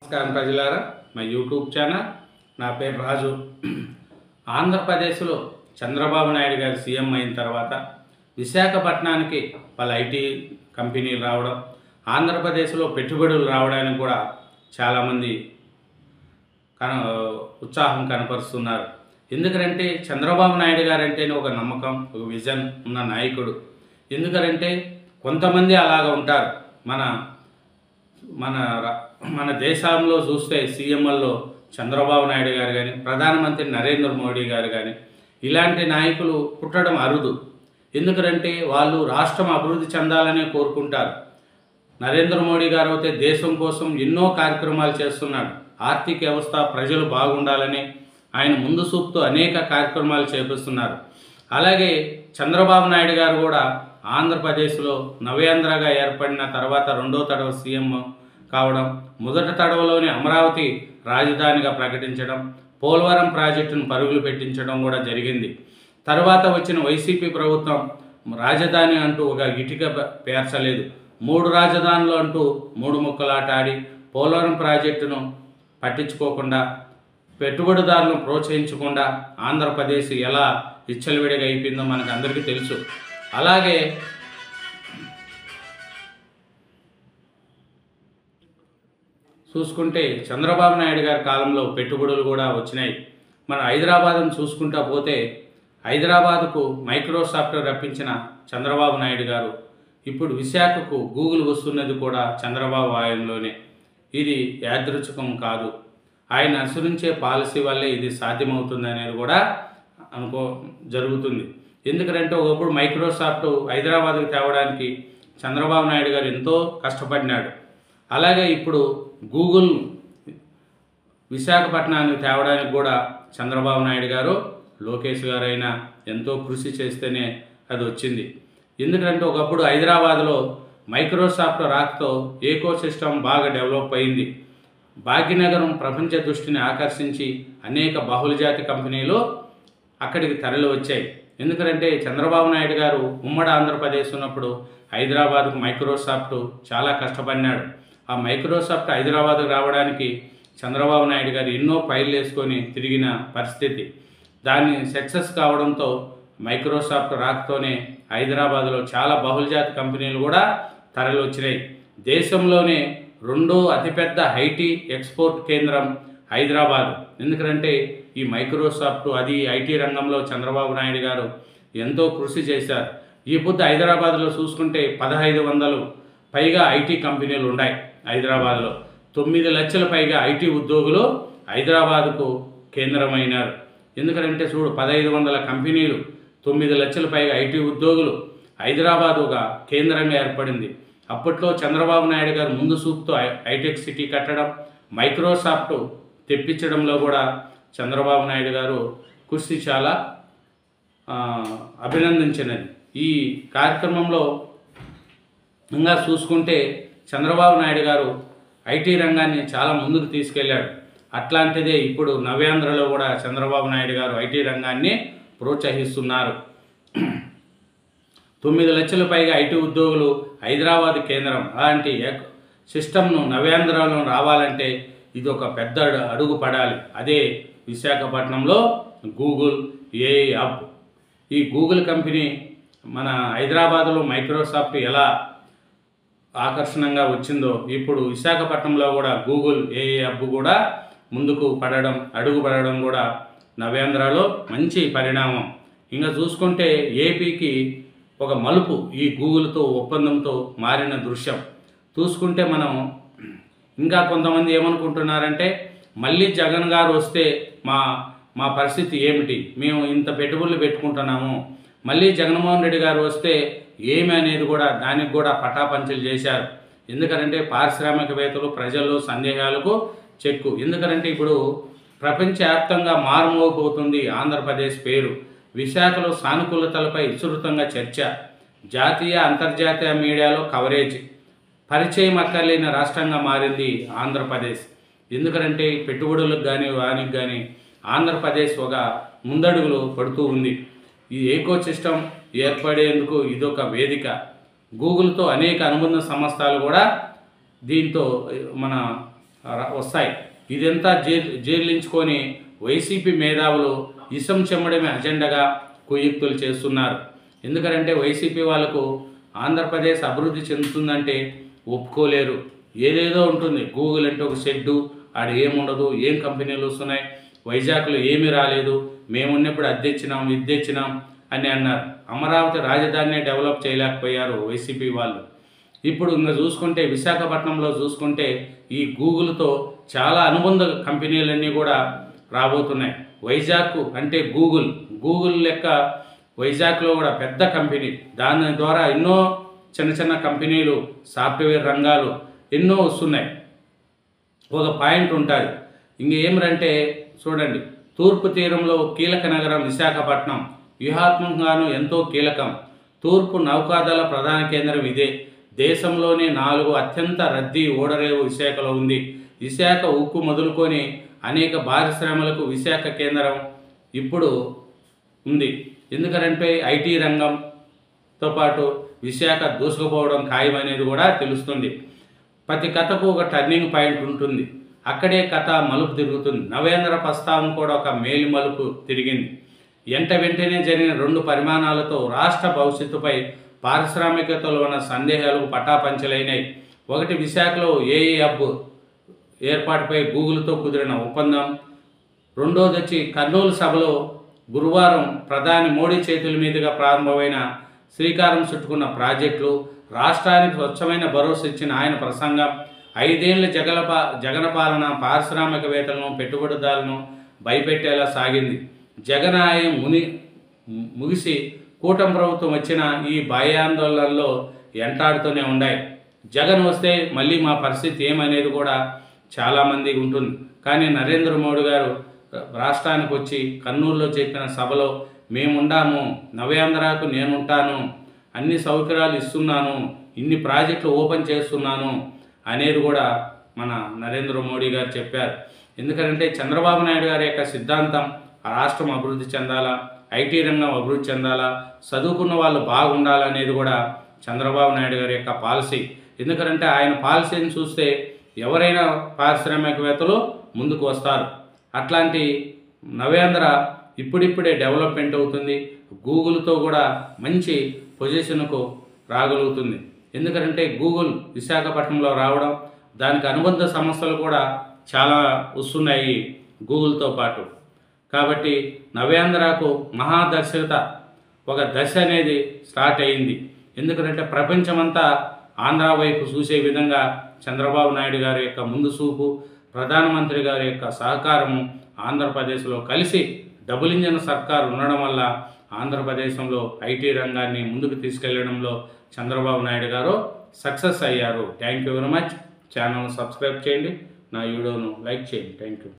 నమస్కారం ప్రజలారా, మా యూట్యూబ్ ఛానల్. నా పేరు రాజు. ఆంధ్రప్రదేశ్లో చంద్రబాబు నాయుడు గారు సీఎం అయిన తర్వాత విశాఖపట్నానికి వాళ్ళ ఐటీ కంపెనీలు రావడం, ఆంధ్రప్రదేశ్లో పెట్టుబడులు రావడానికి కూడా చాలామంది ఉత్సాహం కనపరుస్తున్నారు. ఎందుకంటే చంద్రబాబు నాయుడు గారు అంటేనే ఒక నమ్మకం, ఒక విజన్ ఉన్న నాయకుడు. ఎందుకంటే కొంతమంది అలాగ ఉంటారు. మన దేశంలో చూస్తే సీఎంల్లో చంద్రబాబు నాయుడు గారు కానీ, ప్రధానమంత్రి నరేంద్ర మోడీ గారు కానీ, ఇలాంటి నాయకులు పుట్టడం అరుదు. ఎందుకంటే వాళ్ళు రాష్ట్రం అభివృద్ధి చెందాలనే కోరుకుంటారు. నరేంద్ర మోడీ గారు అయితే దేశం కోసం ఎన్నో కార్యక్రమాలు చేస్తున్నాడు. ఆర్థిక వ్యవస్థ ప్రజలు బాగుండాలని ఆయన ముందు చూపుతూ అనేక కార్యక్రమాలు చేపిస్తున్నారు. అలాగే చంద్రబాబు నాయుడు గారు కూడా ఆంధ్రప్రదేశ్లో నవేంద్రగా ఏర్పడిన తర్వాత రెండో తడవ సీఎం కావడం, మొదటి తడవలోనే అమరావతి రాజధానిగా ప్రకటించడం, పోలవరం ప్రాజెక్టును పరుగులు పెట్టించడం కూడా జరిగింది. తర్వాత వచ్చిన వైసీపీ ప్రభుత్వం రాజధాని అంటూ ఒక ఇటుక పేర్చలేదు. 3 రాజధానులు అంటూ 3 ముక్కలాట ఆడి పోలవరం ప్రాజెక్టును పట్టించుకోకుండా, పెట్టుబడిదారులను ప్రోత్సహించకుండా ఆంధ్రప్రదేశ్ ఎలా విచ్చలవిడిగా అయిపోయిందో మనకు అందరికీ తెలుసు. అలాగే చూసుకుంటే చంద్రబాబు నాయుడు గారి కాలంలో పెట్టుబడులు కూడా వచ్చినాయి. మన హైదరాబాద్ను చూసుకుంటా పోతే హైదరాబాద్కు మైక్రోసాఫ్ట్ రప్పించిన చంద్రబాబు నాయుడు గారు ఇప్పుడు విశాఖకు గూగుల్ వస్తున్నది కూడా చంద్రబాబు ఆయనలోనే. ఇది యాదృచ్ఛికం కాదు. ఆయన అనుసరించే పాలసీ వల్లే ఇది సాధ్యమవుతుంది అనేది కూడా జరుగుతుంది. ఎందుకంటే ఒకప్పుడు మైక్రోసాఫ్ట్ హైదరాబాద్కు తేవడానికి చంద్రబాబు నాయుడు గారు ఎంతో కష్టపడినాడు. అలాగే ఇప్పుడు గూగుల్ విశాఖపట్నానికి తేవడానికి కూడా చంద్రబాబు నాయుడు గారు, లోకేష్ గారు అయినా ఎంతో కృషి చేస్తేనే అది వచ్చింది. ఎందుకంటే ఒకప్పుడు హైదరాబాద్లో మైక్రోసాఫ్ట్ రాకతో ఏకో సిస్టమ్ బాగా డెవలప్ అయింది. భాగ్యనగరం ప్రపంచ దృష్టిని ఆకర్షించి అనేక బహుళజాతి కంపెనీలు అక్కడికి తరలి వచ్చాయి. ఎందుకంటే చంద్రబాబు నాయుడు గారు ఉమ్మడి ఆంధ్రప్రదేశ్ ఉన్నప్పుడు హైదరాబాద్కు మైక్రోసాఫ్ట్ చాలా కష్టపడినాడు. ఆ మైక్రోసాఫ్ట్ హైదరాబాద్కు రావడానికి చంద్రబాబు నాయుడు గారు ఎన్నో ఫైళ్ళు వేసుకొని తిరిగిన పరిస్థితి. దాన్ని సక్సెస్ కావడంతో మైక్రోసాఫ్ట్ రాకతోనే హైదరాబాద్లో చాలా బహుళజాతి కంపెనీలు కూడా తరలి వచ్చినాయి. దేశంలోనే 2వ అతిపెద్ద ఐటీ ఎక్స్పోర్ట్ కేంద్రం హైదరాబాద్. ఎందుకంటే ఈ మైక్రోసాఫ్ట్ అది ఐటీ రంగంలో చంద్రబాబు నాయుడు గారు ఎంతో కృషి చేశారు. ఈ పొద్దు హైదరాబాద్లో చూసుకుంటే 1500 పైగా ఐటీ కంపెనీలు ఉన్నాయి. హైదరాబాద్లో 9 లక్షల పైగా ఐటీ ఉద్యోగులు హైదరాబాద్కు కేంద్రమైనారు. ఎందుకంటే చూడు, 1500 కంపెనీలు, 9 లక్షల పైగా ఐటీ ఉద్యోగులు, హైదరాబాద్ ఒక కేంద్రంగా ఏర్పడింది. అప్పట్లో చంద్రబాబు నాయుడు గారు ముందు చూపుతూ హైటెక్ సిటీ కట్టడం, మైక్రోసాఫ్ట్ తెప్పించడంలో కూడా చంద్రబాబు నాయుడు గారు కృషి చాలా అభినందించినది. ఈ కార్యక్రమంలో ఇంకా చూసుకుంటే చంద్రబాబు నాయుడు గారు ఐటీ రంగాన్ని చాలా ముందుకు తీసుకెళ్ళాడు. అట్లాంటిదే ఇప్పుడు నవేంద్రలో కూడా చంద్రబాబు నాయుడు గారు ఐటీ రంగాన్ని ప్రోత్సహిస్తున్నారు. 9 లక్షల పైగా ఐటీ ఉద్యోగులు, హైదరాబాద్ కేంద్రం. అలాంటి సిస్టమ్ను నవేంద్రలో రావాలంటే ఇది ఒక పెద్ద అడుగు పడాలి. అదే విశాఖపట్నంలో గూగుల్ ఏఐ హబ్. ఈ గూగుల్ కంపెనీ మన హైదరాబాద్లో మైక్రోసాఫ్ట్ ఎలా ఆకర్షణంగా వచ్చిందో ఇప్పుడు విశాఖపట్నంలో కూడా గూగుల్ ఏఐ హబ్ కూడా ముందుకు అడుగు పడడం కూడా నవేంద్రలో మంచి పరిణామం. ఇంకా చూసుకుంటే ఏపీకి ఒక మలుపు ఈ గూగుల్తో ఒప్పందంతో మారిన దృశ్యం చూసుకుంటే మనం ఇంకా కొంతమంది ఏమనుకుంటున్నారంటే మళ్ళీ జగన్ గారు వస్తే మా పరిస్థితి ఏమిటి, మేము ఇంత పెట్టుబడులు పెట్టుకుంటున్నాము, మళ్ళీ జగన్మోహన్ రెడ్డి గారు వస్తే ఏమి అనేది కూడా దానికి కూడా పటాపంచలు చేశారు. ఎందుకంటే పారిశ్రామికవేత్తలు ప్రజల్లో సందేహాలకు చెక్కు. ఎందుకంటే ఇప్పుడు ప్రపంచవ్యాప్తంగా మారుమోగిపోతుంది ఆంధ్రప్రదేశ్ పేరు. విశాఖలో సానుకూలతలపై విస్తృతంగా చర్చ, జాతీయ అంతర్జాతీయ మీడియాలో కవరేజ్, పరిచయం అక్కర్లేని రాష్ట్రంగా మారింది ఆంధ్రప్రదేశ్. ఎందుకంటే పెట్టుబడులకు కానీ వానికి కానీ ఆంధ్రప్రదేశ్ ఒక ముందడుగులు పడుతూ ఉంది. ఈ ఏకో సిస్టమ్ ఏర్పడేందుకు ఇదొక వేదిక. గూగుల్తో అనేక అనుబంధ సంస్థలు కూడా దీంతో మన వస్తాయి. ఇదంతా జీర్లించుకొని వైసీపీ మేధావులు ఇసం చెమ్మడమే అజెండాగా కుయుక్తులు చేస్తున్నారు. ఎందుకంటే వైసీపీ వాళ్ళకు ఆంధ్రప్రదేశ్ అభివృద్ధి చెందుతుందంటే ఒప్పుకోలేరు. ఏదేదో ఉంటుంది. గూగుల్ అంటే ఒక షెడ్డు, ఆడ ఏముండదు, ఏం కంపెనీలు వస్తున్నాయి, వైజాగ్లో ఏమీ రాలేదు, మేమున్నప్పుడు అద్దెచ్చినాం ఇద్దెచ్చినాం అని అన్నారు. అమరావతి రాజధానినే డెవలప్ చేయలేకపోయారు వైసీపీ వాళ్ళు. ఇప్పుడు ఇంకా చూసుకుంటే విశాఖపట్నంలో చూసుకుంటే ఈ గూగుల్తో చాలా అనుబంధ కంపెనీలన్నీ కూడా రాబోతున్నాయి. వైజాగ్ అంటే గూగుల్ లెక్క వైజాగ్లో కూడా పెద్ద కంపెనీ. దాని ద్వారా ఎన్నో చిన్న చిన్న కంపెనీలు, సాఫ్ట్వేర్ రంగాలు ఎన్నో వస్తున్నాయి. ఒక పాయింట్ ఉంటుంది. ఇంకేమంటే చూడండి, తూర్పు తీరంలో కీలక నగరం విశాఖపట్నం వ్యూహాత్మకంగాను ఎంతో కీలకం. తూర్పు నౌకాదళ ప్రధాన కేంద్రం ఇదే. దేశంలోనే 4 అత్యంత రద్దీ ఓడరేవు విశాఖలో ఉంది. విశాఖ ఉక్కు మొదలుకొని అనేక పారిశ్రమలకు విశాఖ కేంద్రం ఇప్పుడు ఉంది. ఎందుకంటే ఐటీ రంగంతో పాటు విశాఖ దూసుకుపోవడం ఖాయమనేది కూడా తెలుస్తుంది. ప్రతి కథకు ఒక టర్నింగ్ పాయింట్ ఉంటుంది. అక్కడే కథ మలుపు తిరుగుతుంది. నవేంద్ర ప్రస్తావం కూడా ఒక మేలి మలుపు తిరిగింది. వెంటనే జరిగిన 2 పరిమాణాలతో రాష్ట్ర భవిష్యత్తుపై పారిశ్రామికతలో ఉన్న సందేహాలకు పటాపంచలైనాయి. ఒకటి, విశాఖలో ఏఈ హబ్ ఏర్పాటుపై గూగుల్తో కుదిరిన ఒప్పందం. రెండోది వచ్చి కర్నూలు సభలో గురువారం ప్రధాని మోడీ చేతుల మీదుగా ప్రారంభమైన శ్రీకారం చుట్టుకున్న ప్రాజెక్టులు, రాష్ట్రానికి స్వచ్ఛమైన భరోసా ఇచ్చిన ఆయన ప్రసంగం. 5 ఏళ్ల జగన్ పాలన పారిశ్రామికవేత్తలను, పెట్టుబడిదారులను భయపెట్టేలా సాగింది. జగనాయం ముగిసి కూటమి ప్రభుత్వం వచ్చిన ఈ భయాందోళనల్లో ఎంటాడుతూనే ఉన్నాయి. జగన్ వస్తే మళ్ళీ మా పరిస్థితి ఏమనేది కూడా చాలామందికి ఉంటుంది. కానీ నరేంద్ర మోడీ గారు రాష్ట్రానికి వచ్చి కర్నూలులో చెప్పిన సభలో మేముండాము, నవ్యాంధ్రకు నేనుంటాను, అన్ని సౌకర్యాలు ఇస్తున్నాను, ఇన్ని ప్రాజెక్టులు ఓపెన్ చేస్తున్నాను అనేది కూడా మన నరేంద్ర మోడీ గారు చెప్పారు. ఎందుకంటే చంద్రబాబు నాయుడు గారి యొక్క సిద్ధాంతం ఆ రాష్ట్రం అభివృద్ధి చెందాలా, ఐటీ రంగం అభివృద్ధి చెందాలా, చదువుకున్న వాళ్ళు బాగుండాలనేది కూడా చంద్రబాబు నాయుడు గారి యొక్క పాలసీ. ఎందుకంటే ఆయన పాలసీని చూస్తే ఎవరైనా పారిశ్రామికవేత్తలు ముందుకు వస్తారు. అట్లాంటి నవేంద్ర ఇప్పుడిప్పుడే డెవలప్మెంట్ అవుతుంది. గూగుల్తో కూడా మంచి పొజిషన్కు రాగలుగుతుంది. ఎందుకంటే గూగుల్ విశాఖపట్నంలో రావడం, దానికి అనుబంధ సంస్థలు కూడా చాలా వస్తున్నాయి గూగుల్తో పాటు. కాబట్టి నవేంద్రకు మహాదర్శకత ఒక దశ అనేది స్టార్ట్ అయింది. ఎందుకంటే ప్రపంచమంతా ఆంధ్ర వైపు చూసే విధంగా చంద్రబాబు నాయుడు గారి యొక్క ముందు చూపు, ప్రధానమంత్రి గారి యొక్క సహకారము ఆంధ్రప్రదేశ్లో కలిసి డబుల్ ఇంజన్ సర్కార్ ఉండడం వల్ల ఆంధ్రప్రదేశంలో ఐటీ రంగాన్ని ముందుకు తీసుకెళ్లడంలో చంద్రబాబు నాయుడు గారు సక్సెస్ అయ్యారు. Thank you very much. ఛానల్ను సబ్స్క్రైబ్ చేయండి, నా వీడియోను లైక్ చేయండి. Thank you.